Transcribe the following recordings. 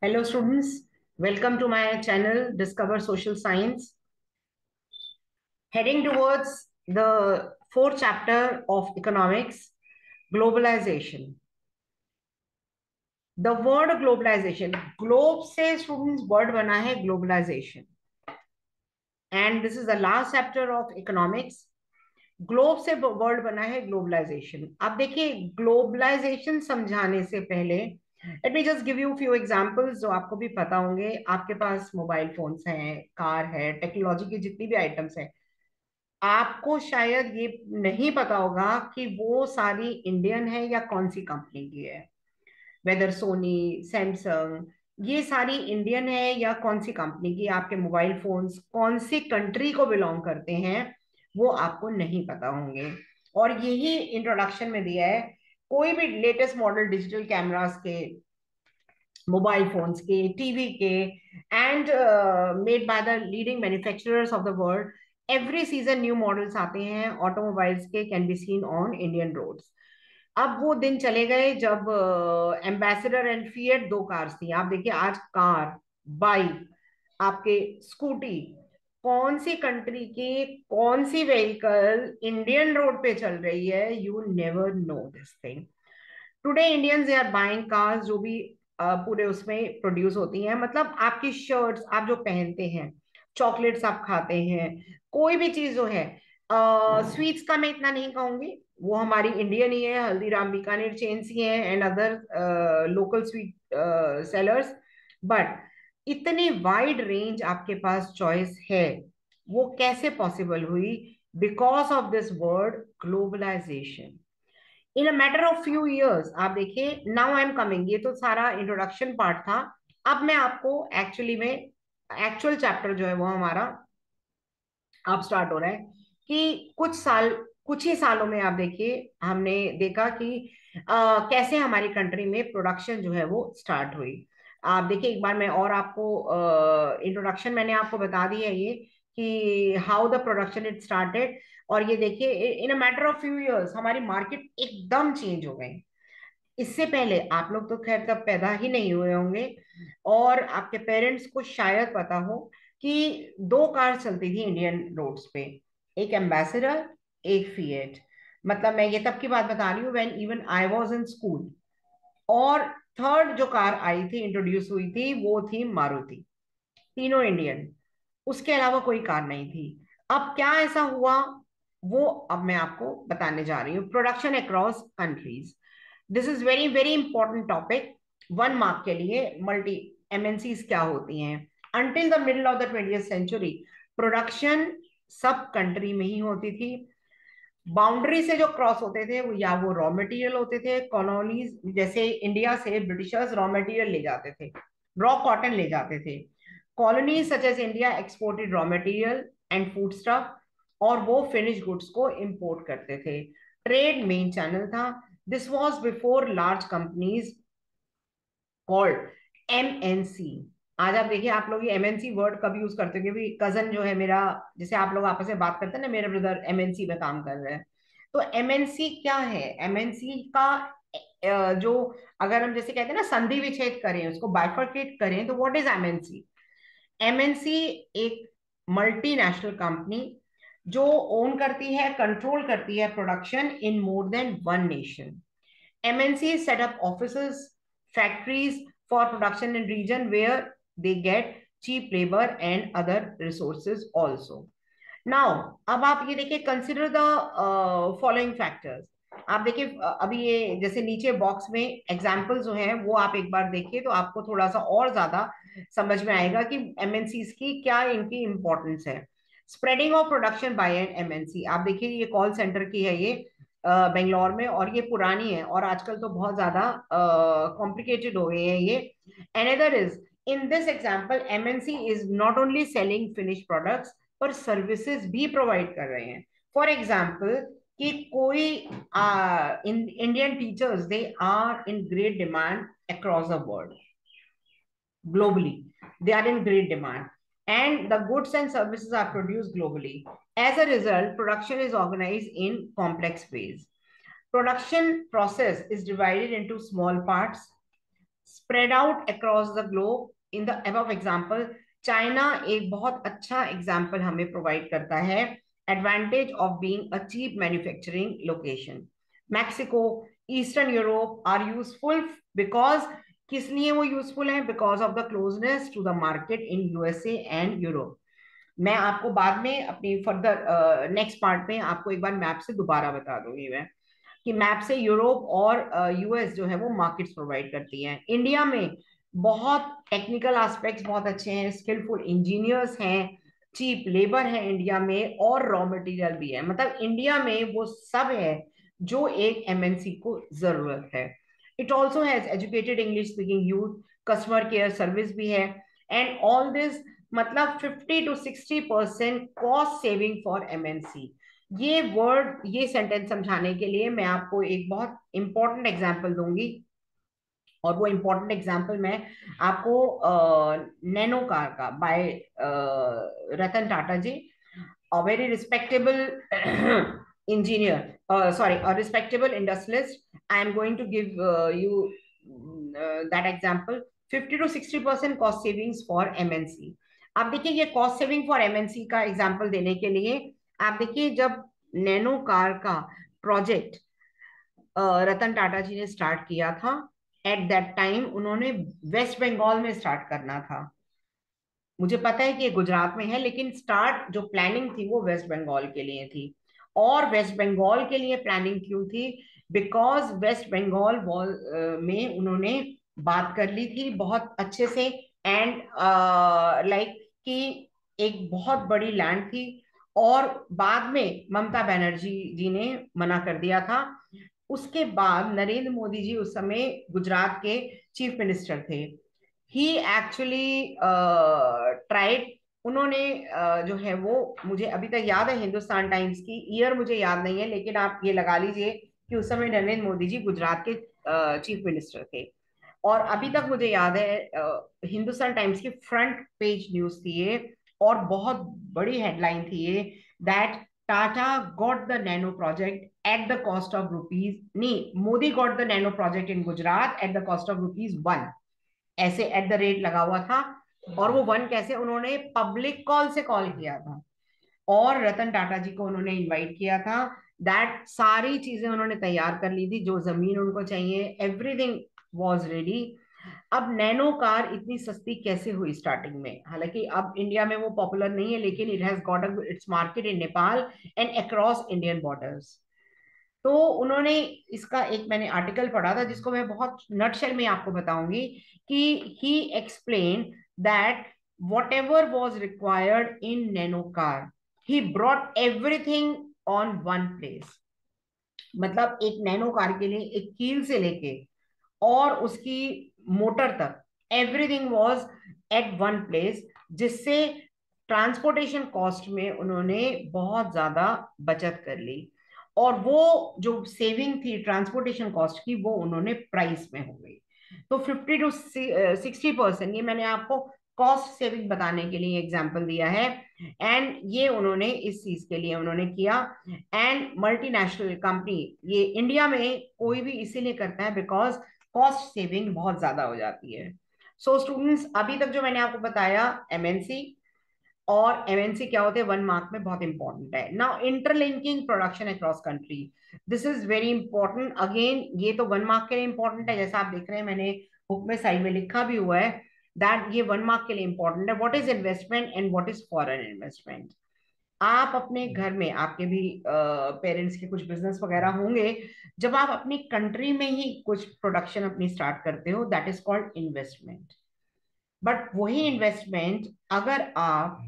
Hello students, welcome to my channel Discover Social Science. Heading towards the fourth chapter of economics, globalization. The word globalization, globe से students word बना है globalization. And this is the last chapter of economics. Globe से word बना है globalisation. अब देखिए globalisation समझाने से पहले let me just give you few examples जो आपको भी पता होंगे. आपके पास मोबाइल फोन्स हैं, कार है, टेक्नोलॉजी की जितनी भी आइटम्स हैं, आपको शायद ये नहीं पता होगा कि वो सारी इंडियन है या कौन सी कंपनी की है. वेदर सोनी, सैमसंग, ये सारी इंडियन है या कौन सी कंपनी की. आपके मोबाइल फोन्स कौन सी कंट्री को बिलोंग करते हैं वो आपको नहीं पता होंगे. और यही इंट्रोडक्शन में दिया है. कोई भी लेटेस्ट मॉडल डिजिटल कैमरास के, मोबाइल फोन्स के, टीवी के, and made by the leading manufacturers of the world. Every season new models आते हैं ऑटोमोबाइल्स के, can be seen on Indian roads. अब वो दिन चले गए जब एम्बेसडर एंड फिएट दो कार्स थी. आप देखिए आज कार, बाइक, आपके स्कूटी, कौन सी कंट्री की कौन सी व्हीकल इंडियन रोड पे चल रही है, you never know this thing. Today Indians they are buying cars जो भी पूरे उसमें प्रोड्यूस होती हैं. मतलब आपकी शर्ट्स आप जो पहनते हैं, चॉकलेट्स आप खाते हैं, कोई भी चीज जो है, स्वीट्स का मैं इतना नहीं कहूंगी, वो हमारी इंडियन ही है. हल्दीराम, बीकानेर चेन्स ही है, and other local sweet sellers. But इतनी वाइड रेंज आपके पास चॉइस है, वो कैसे पॉसिबल हुई? Because of this word globalization. In a matter of few years आप देखिए, नाउ आई एम कमिंग, ये तो सारा इंट्रोडक्शन पार्ट था. अब मैं आपको एक्चुअली में एक्चुअल चैप्टर जो है वो हमारा अब स्टार्ट हो रहा है. कि कुछ ही सालों में आप देखिए हमने देखा कि कैसे हमारी कंट्री में प्रोडक्शन जो है वो स्टार्ट हुई. आप देखिए एक बार मैं और आपको इंट्रोडक्शन मैंने आपको बता दी है ये, कि how the production it started. और ये देखिए in a matter of few years हमारी मार्केट एकदम चेंज हो गई. इससे पहले आप लोग तो खैर तब पैदा ही नहीं हुए होंगे, और आपके पेरेंट्स को शायद पता हो कि दो कार चलती थी इंडियन रोड्स पे, एक एम्बेसडर, एक फिएट. मतलब मैं ये तब की बात बता रही हूँ when even I was in school. और थर्ड जो कार आई थी, इंट्रोड्यूस हुई थी, वो थी मारुति. तीनों इंडियन, उसके अलावा कोई कार नहीं थी. अब क्या ऐसा हुआ, वो अब मैं आपको बताने जा रही हूँ. Production across countries, this is very very important topic. 1 mark के लिए मल्टी एमएनसीज क्या होती हैं. Until the middle of the 20th century प्रोडक्शन सब कंट्री में ही होती थी. बाउंड्री से जो क्रॉस होते थे वो या वो रॉ मटेरियल होते थे. कॉलोनीज जैसे इंडिया से ब्रिटिशर्स रॉ मटेरियल ले जाते थे, रॉ कॉटन ले जाते थे. Colonies such as India exported raw material and food stuff, और वो फिनिश गुड्स को इंपोर्ट करते थे. ट्रेड मेन चैनल था. This was before large companies called MNC. आज आप देखिए, आप लोग ये एमएनसी वर्ड कब यूज करते हो? क्योंकि कजन जो है मेरा, जैसे आप लोग आपस में बात करते हैं ना, मेरे ब्रदर एमएनसी में काम कर रहे हैं. तो एमएनसी क्या है? एमएनसी का जो, अगर हम जैसे कहते हैं ना संधि विच्छेद करें, उसको बाइफरकेट करें, तो व्हाट इज एमएनसी? एमएनसी एक मल्टीनेशनल कंपनी जो ओन करती है, कंट्रोल करती है production in more than one nation. MNCs set up offices, factories for production in region where they get cheap labor and other resources also. Now, अब आप ये देखिए, consider the following factors. आप देखिए अभी ये जैसे नीचे बॉक्स में एग्जाम्पल जो हैं वो आप एक बार देखिए, तो आपको थोड़ा सा और ज्यादा समझ में आएगा कि एमएनसीज की क्या इनकी इंपॉर्टेंस है. Spreading of production by an MNC. आप देखिए ये कॉल सेंटर की है ये, बेंगलोर में, और ये पुरानी है और आजकल तो बहुत ज्यादा कॉम्प्लिकेटेड हो गई है ये. Another is, in this example MNC is not only selling finish products, पर सर्विसेज भी प्रोवाइड कर रहे हैं. फॉर एग्जांपल कि कोई Indian teachers, they are in great demand across the world. Globally, they are in great demand, and the goods and services are produced globally. As a result, production is organized in complex ways. Production process is divided into small parts, spread out across the globe. In the above example, China एक बहुत अच्छा example हमें provide करता है, advantage of being a cheap manufacturing location. Mexico, eastern Europe are useful because, किस लिए वो useful है? Because of the closeness to the market in USA and Europe. मैं आपको बाद में अपनी फर्दर नेक्स्ट पार्ट में आपको एक बार मैप से दोबारा बता दूंगी मैं, कि मैप से यूरोप और यूएस जो है वो मार्केट्स प्रोवाइड करती हैं। इंडिया में बहुत टेक्निकल एस्पेक्ट्स बहुत अच्छे हैं, स्किलफुल इंजीनियर्स हैं, चीप लेबर है इंडिया में, और रॉ मटेरियल भी है। मतलब इंडिया में वो सब है जो एक एमएनसी को जरूरत है। It also has educated English speaking youth, customer care service भी है, एंड ऑल दिस, मतलब 50 to 60% cost saving for MNC. ये वर्ड, ये सेंटेंस समझाने के लिए मैं आपको एक बहुत इंपॉर्टेंट एग्जांपल दूंगी, और वो इंपॉर्टेंट एग्जांपल मैं आपको नैनो कार का, by Ratan Tata ji, a very respectable engineer, sorry, a respectable industrialist. I am going to give you that example. 50 to 60% cost savings for MNC. आप देखिए, ये कॉस्ट सेविंग फॉर एमएनसी का एग्जांपल देने के लिए, आप देखिए, जब नैनो कार का प्रोजेक्ट रतन टाटा जी ने स्टार्ट किया था, एट दैट टाइम उन्होंने वेस्ट बंगाल में स्टार्ट करना था। मुझे पता है कि ये गुजरात में है, लेकिन स्टार्ट जो प्लानिंग थी वो वेस्ट बंगाल के लिए थी। और वेस्ट बंगाल के लिए प्लानिंग क्यों थी? बिकॉज वेस्ट बंगाल में उन्होंने बात कर ली थी बहुत अच्छे से, एंड लाइक कि एक बहुत बड़ी लैंड थी, और बाद में ममता बनर्जी जी ने मना कर दिया था। उसके बाद नरेंद्र मोदी जी उस समय गुजरात के चीफ मिनिस्टर थे। ही एक्चुअली ट्राइड, उन्होंने जो है वो, मुझे अभी तक याद है, हिंदुस्तान टाइम्स की ईयर मुझे याद नहीं है, लेकिन आप ये लगा लीजिए कि उस समय नरेंद्र मोदी जी गुजरात के चीफ मिनिस्टर थे। और अभी तक मुझे याद है, हिंदुस्तान टाइम्स की फ्रंट पेज न्यूज थी ये, और बहुत बड़ी हेडलाइन थी ये, that Tata got the Nano project at the cost of rupees, नहीं, Modi got the Nano project in Gujarat at the cost of rupees 1, ऐसे एट द रेट लगा हुआ था। और वो 1 कैसे? उन्होंने पब्लिक कॉल से कॉल किया था, और रतन टाटा जी को उन्होंने इनवाइट किया था। दैट सारी चीजें उन्होंने तैयार कर ली थी, जो जमीन उनको चाहिए, एवरीथिंग वॉज रेडी। अब नैनो कार इतनी सस्ती कैसे हुई स्टार्टिंग में? हालांकि अब इंडिया में वो पॉपुलर नहीं है, लेकिन it has got its market in Nepal and across Indian borders. तो उन्होंने, इसका एक मैंने आर्टिकल पढ़ा था जिसको मैं बहुत नटशेल में आपको बताऊंगी, कि he explain that whatever was required in Nano car, he brought everything on one place. मतलब एक नैनो कार के लिए एक कील से लेके और उसकी मोटर तक, everything was at one place, जिससे ट्रांसपोर्टेशन कॉस्ट में उन्होंने बहुत ज्यादा बचत कर ली। और वो जो सेविंग थी ट्रांसपोर्टेशन कॉस्ट की, वो उन्होंने प्राइस में हो गई। तो 50 to 60%, ये मैंने आपको कॉस्ट सेविंग बताने के लिए एग्जांपल दिया है, एंड ये उन्होंने इस चीज के लिए उन्होंने किया। एंड मल्टीनेशनल कंपनी, ये इंडिया में कोई भी इसीलिए करता है बिकॉज कॉस्ट सेविंग बहुत ज्यादा हो जाती है। सो स्टूडेंट्स, अभी तक जो मैंने आपको बताया, एमएनसी, और एमएनसी क्या होते हैं 1 मार्क में बहुत इंपॉर्टेंट है। Now interlinking production across country, this is very important again. ये तो 1 मार्क के लिए इंपॉर्टेंट है, जैसा आप देख रहे हैं मैंने बुक में साइड में लिखा भी हुआ है, दैट ये 1 मार्क के लिए इंपॉर्टेंट है। What is investment and what is foreign investment? आप अपने घर में, आपके भी पेरेंट्स के कुछ बिजनेस वगैरह होंगे, जब आप अपनी कंट्री में ही कुछ प्रोडक्शन अपनी स्टार्ट करते हो, that is called investment. But वही इन्वेस्टमेंट अगर आप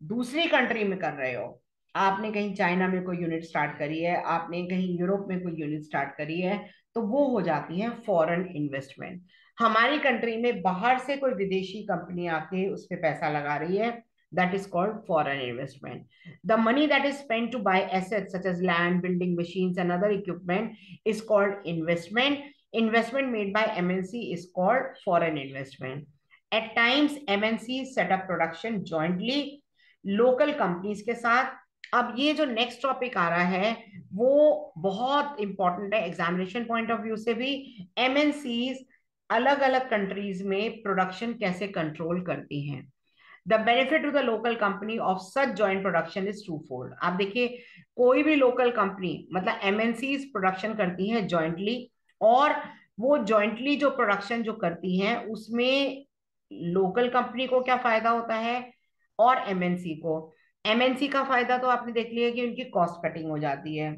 दूसरी कंट्री में कर रहे हो, आपने कहीं चाइना में कोई यूनिट स्टार्ट करी है, आपने कहीं यूरोप में कोई यूनिट स्टार्ट करी है, तो वो हो जाती है फॉरेन इन्वेस्टमेंट। हमारी कंट्री में बाहर से कोई विदेशी कंपनी आके उस पर पैसा लगा रही है, that is called foreign investment. The money that is spent to buy assets such as land, building, machines, and other equipment is called investment. Investment made by MNC is called foreign investment. At times, MNCs set up production jointly local companies के साथ। अब ये जो next topic आ रहा है वो बहुत important है एग्जामिनेशन पॉइंट ऑफ व्यू से भी। एमएनसीज अलग अलग कंट्रीज में प्रोडक्शन कैसे कंट्रोल करती हैं। The benefit to the local company of such joint production is two fold. आप देखिए, कोई भी लोकल कंपनी मतलब एमएनसीज प्रोडक्शन करती हैं जॉइंटली, और वो जॉइंटली जो प्रोडक्शन जो करती हैं उसमें लोकल कंपनी को क्या फायदा होता है और एमएनसी को। एमएनसी का फायदा तो आपने देख लिया कि उनकी कॉस्ट कटिंग हो जाती है।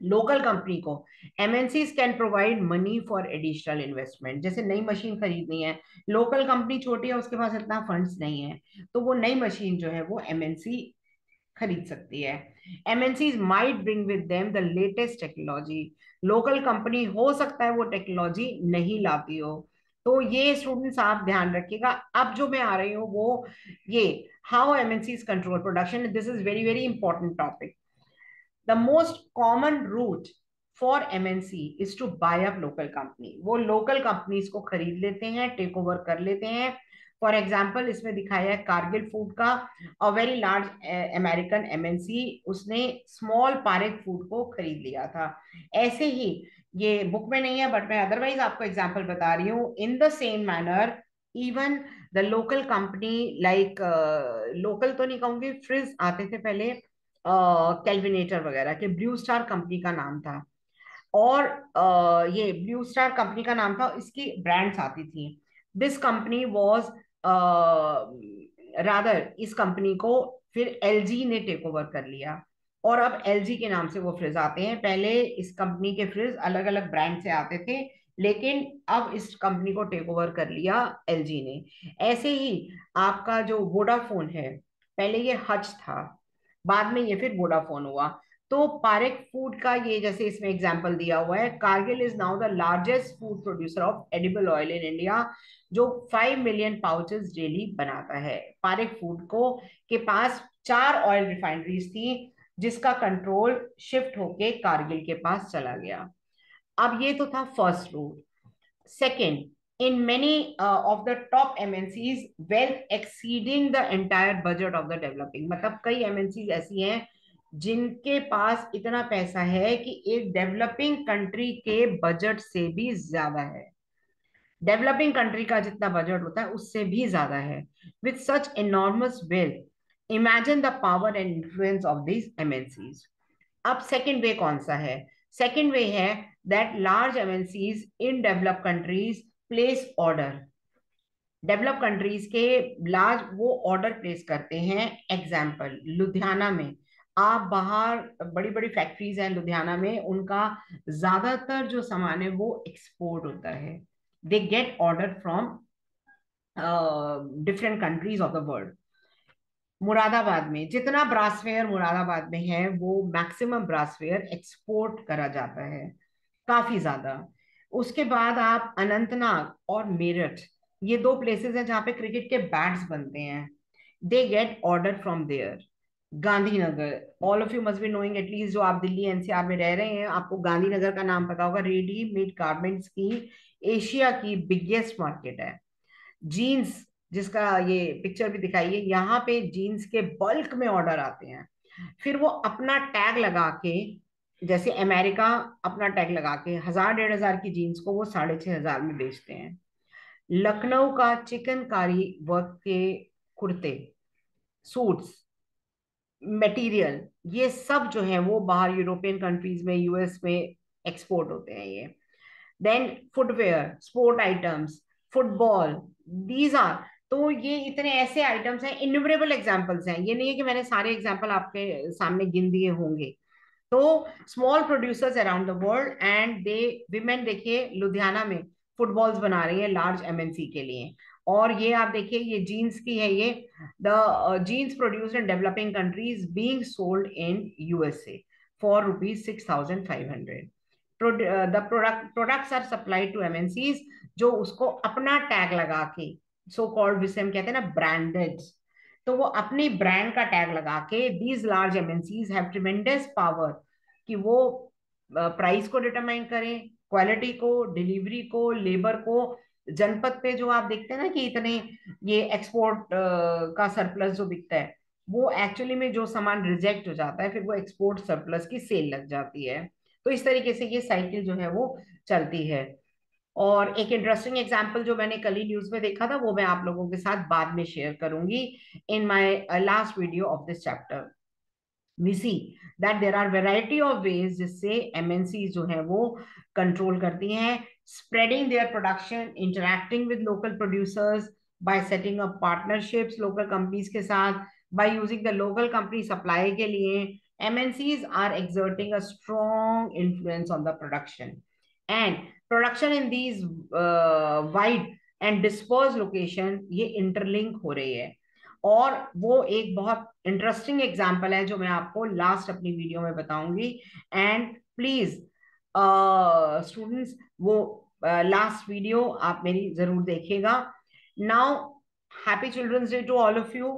लोकल कंपनी को MNCs can provide money for additional investment, जैसे नई मशीन खरीदनी है, लोकल कंपनी छोटी है उसके पास इतना फंड्स नहीं है, तो वो नई मशीन जो है वो एमएनसी खरीद सकती है। MNCs might bring with them the latest technology, local company हो सकता है वो टेक्नोलॉजी नहीं लाती हो। तो ये स्टूडेंट्स आप ध्यान रखिएगा। अब जो मैं आ रही हूँ वो ये how MNCs control production, this is very very important topic. The most common route for MNC is to buy up local company। वो local companies को खरीद लेते हैं, टेक ओवर कर लेते हैं। फॉर एग्जाम्पल इसमें दिखाया है कारगिल फूड का, a very large American MNC, उसने स्मॉल पारेख फूड को खरीद लिया था। ऐसे ही ये बुक में नहीं है बट मैं अदरवाइज आपको एग्जाम्पल बता रही हूँ। In the same manner even the local company like, local तो नहीं कहूंगी, फ्रिज आते थे पहले, कैल्विनेटर वगैरह के, ब्लू स्टार कंपनी का नाम था। और ये ब्लू स्टार कंपनी का नाम था, इसकी ब्रांड्स आती थी। दिस कंपनी वाज रादर, इस कंपनी को फिर एलजी ने टेक ओवर कर लिया, और अब एलजी के नाम से वो फ्रिज आते हैं। पहले इस कंपनी के फ्रिज अलग अलग ब्रांड से आते थे, लेकिन अब इस कंपनी को टेक ओवर कर लिया एलजी ने। ऐसे ही आपका जो वोडाफोन है, पहले ये हच था, बाद में ये फिर वोडाफोन हुआ। तो पारेख फूड का ये जैसे इसमें एग्जांपल दिया हुआ है, Kargil is now the largest food producer of edible oil in India, जो 5 मिलियन पाउचेस डेली बनाता है। पारेख फूड को के पास 4 ऑयल रिफाइनरीज थी, जिसका कंट्रोल शिफ्ट होके कारगिल के पास चला गया। अब ये तो था first rule. Second, in many of the top MNCs, wealth exceeding the entire budget of the developing, मतलब कई MNCs ऐसी हैं जिनके पास इतना पैसा है कि एक डेवलपिंग कंट्री के बजट से भी ज्यादा है। डेवलपिंग कंट्री का जितना बजट होता है उससे भी ज्यादा है। With such enormous wealth, imagine the power and influence of this MNCs. अब सेकेंड वे कौन सा है? सेकेंड वे है that large MNCs in develop countries place order. Develop countries के लार्ज वो ऑर्डर प्लेस करते हैं। एग्जाम्पल, लुधियाना में, आप बाहर बड़ी बड़ी फैक्ट्रीज हैं लुधियाना में, उनका ज्यादातर जो सामान है वो एक्सपोर्ट होता है। दे get order from different countries of the world. Moradabad में जितना ब्रासवेयर मुरादाबाद में है, वो मैक्सिमम ब्रासवेयर एक्सपोर्ट करा जाता है, काफी ज्यादा। उसके बाद आप अनंतनाग और मेरठ, ये दो प्लेसेस हैं जहाँ पे क्रिकेट के बैट्स बनते हैं। They get order from there. Gandhinagar, all of you must be knowing, at least जो आप दिल्ली एनसीआर में रह रहे हैं आपको गांधीनगर का नाम पता होगा। रेडीमेड गारमेंट्स की एशिया की बिगेस्ट मार्केट है। जीन्स, जिसका ये पिक्चर भी दिखाई है, यहाँ पे जीन्स के बल्क में ऑर्डर आते हैं। फिर वो अपना टैग लगा के, जैसे अमेरिका अपना टैग लगा के 1000 1500 की जीन्स को वो 6500 में बेचते हैं। लखनऊ का चिकनकारी वर्क के कुर्ते, सूट्स, मटेरियल, ये सब जो है वो बाहर यूरोपियन कंट्रीज में, यूएस में एक्सपोर्ट होते हैं ये। Then footwear, sport items, football, these are, तो ये इतने ऐसे आइटम्स हैं, इन्यूमरेबल एग्जांपल्स हैं। ये नहीं है कि मैंने सारे एग्जांपल आपके सामने गिन दिए होंगे। तो small producers around the world and they, women देखिए लुधियाना में फुटबॉल्स बना रही है लार्ज एमएनसी के लिए। और ये आप देखिए, ये जीन्स की है, ये the jeans produced in developing countries being sold in USA for ₹6,500। The products are supplied to MNCs, जो उसको अपना टैग लगा के, सो कॉल्ड, जिसे हम कहते हैं ना ब्रांडेड, तो वो अपनी ब्रांड का टैग लगा के, these large MNCs have tremendous power कि वो प्राइस को डिटरमाइन करें, क्वालिटी को, डिलीवरी को, लेबर को। जनपद पे जो आप देखते हैं ना कि इतने ये एक्सपोर्ट का सरप्लस जो बिकता है, वो एक्चुअली में जो सामान रिजेक्ट हो जाता है फिर वो एक्सपोर्ट सरप्लस की सेल लग जाती है। तो इस तरीके से ये साइकिल जो है वो चलती है। और एक इंटरेस्टिंग एग्जांपल जो मैंने कल ही न्यूज में देखा था वो मैं आप लोगों के साथ बाद में शेयर करूंगी in my last video of this chapter. We see that there are variety of ways जिससे MNCs जो है वो कंट्रोल करती हैं, spreading their production, interacting with local producers by setting up partnerships local companies के साथ, by using the local company supply के लिए MNCs are exerting a strong influence on the production, and production in these wide and dispersed location ये interlink हो रही है. और वो एक बहुत इंटरेस्टिंग एग्जाम्पल है जो मैं आपको लास्ट अपनी वीडियो में बताऊंगी. एंड प्लीज स्टूडेंट्स वो लास्ट वीडियो आप मेरी जरूर देखिएगा. Now happy children's day to all of you.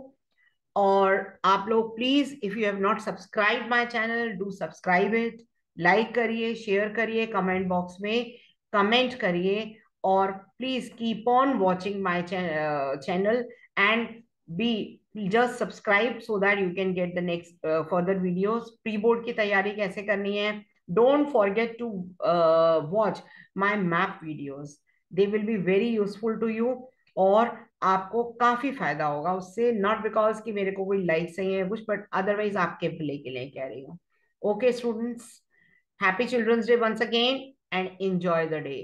और आप लोग please if you have not subscribe my channel do subscribe it. Like करिए, शेयर करिए, कमेंट बॉक्स में कमेंट करिए, और please keep on watching my channel and be just subscribe so that you can get the next further videos. Pre board की तैयारी कैसे करनी है, don't forget to watch my map videos. They will be very useful to you और आपको काफी फायदा होगा उससे. नॉट बिकॉज कि मेरे को कोई लाइक चाहिए है कुछ, बट अदरवाइज आपके भले के लिए कह रही हूँ. Okay students, happy children's day once again and enjoy the day.